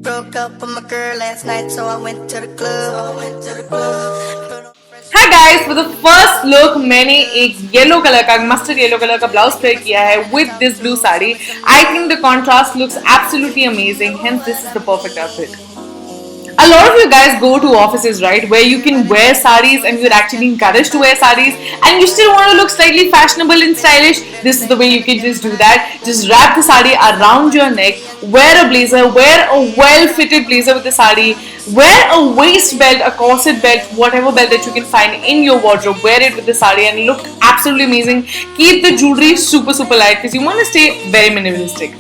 Broke up with my girl last night, so I went to the club. Hi guys, for the first look मैंने एक yellow colour का mustard yellow colour का blouse pair किया है with this blue saree. I think the contrast looks absolutely amazing. Hence, this is the perfect outfit. A lot of you guys go to offices, right, where you can wear sarees and you're actually encouraged to wear sarees and you still want to look slightly fashionable and stylish. This is the way you can just do that. Just wrap the saree around your neck, wear a blazer, wear a well-fitted blazer with the saree, wear a waist belt, a corset belt, whatever belt that you can find in your wardrobe, wear it with the saree and look absolutely amazing. Keep the jewelry super light because you want to stay very minimalistic.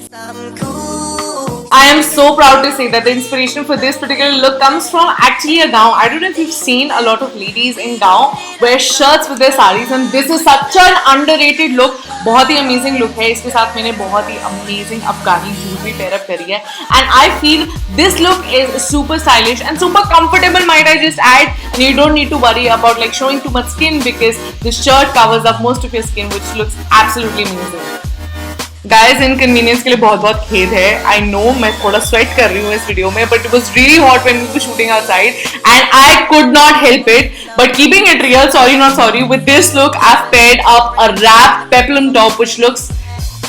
I am so proud to say that the inspiration for this particular look comes from actually a gown. I don't know if you've seen a lot of ladies in gown wear shirts with their sarees and this is such an underrated look. बहुत ही amazing look है. इसके साथ मैंने बहुत ही amazing अफगानी jewelry pair up करी है and I feel this look is super stylish and super comfortable, might I just add, and you don't need to worry about like showing too much skin because the shirt covers up most of your skin, which looks absolutely amazing. Guys, inconvenience के लिए बहुत खेद है. I know मैं थोड़ा sweat कर रही हूँ इस वीडियो में, but it was really hot when we were shooting outside and I could not help it. But keeping it real, sorry not sorry, with this look I've paired up a wrap peplum top which looks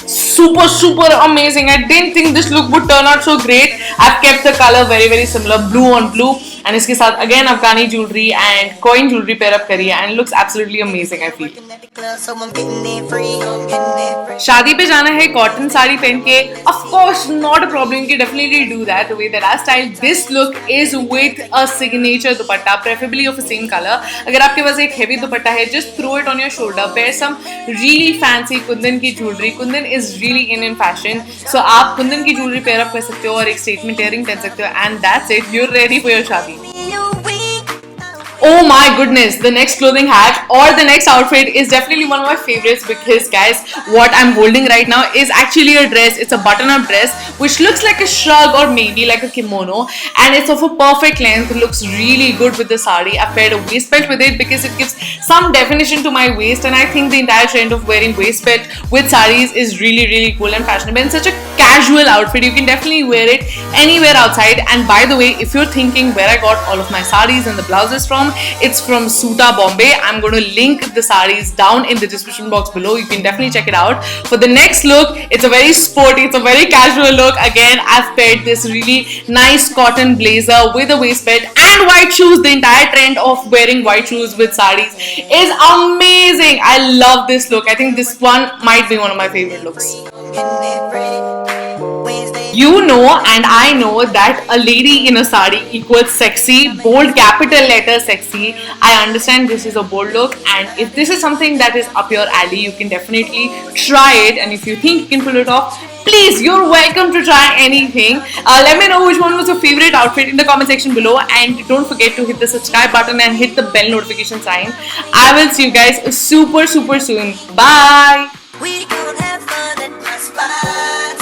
super amazing. I didn't think this look would turn out so great. I've kept the color very similar, blue on blue, and इसके साथ again Afghani jewelry and coin jewelry pair up करी है and it looks absolutely amazing. I feel शादी पे जाना है cotton sari पहन के, of course not a problem, you can definitely do that the way that I styled this look is with a signature dupatta, preferably of the same color. अगर आपके पास एक heavy दुपट्टा है, just throw it on your shoulder, pair some really fancy Kundan की jewelry. Kundan is really in fashion, so आप कुंदन की jewelry pair up कर सकते हो और एक statement earring पहन सकते हो and that's it, you're ready for your शादी. Oh my goodness, the next clothing hack or the next outfit is definitely one of my favorites because guys, what I'm holding right now is actually a dress. It's a button-up dress which looks like a shrug or maybe like a kimono and it's of a perfect length. It looks really good with the saree. I've paired a waist belt with it because it gives some definition to my waist and I think the entire trend of wearing waist belt with sarees is really cool and fashionable and such a casual outfit. You can definitely wear it anywhere outside. And by the way, if you're thinking where I got all of my sarees and the blouses from, it's from Suta, Bombay. I'm going to link the sarees down in the description box below. You can definitely check it out. For the next look, it's a very sporty, it's a very casual look. Again, I've paired this really nice cotton blazer with a waist belt and white shoes. The entire trend of wearing white shoes with sarees is amazing. I love this look. I think this one might be one of my favorite looks. You know and I know that a lady in a sari equals sexy, bold capital letter sexy. I understand this is a bold look and if this is something that is up your alley, you can definitely try it and if you think you can pull it off, please, you're welcome to try anything. Let me know which one was your favorite outfit in the comment section below and don't forget to hit the subscribe button and hit the bell notification sign. I will see you guys super soon. Bye! We gon' have fun at my spot.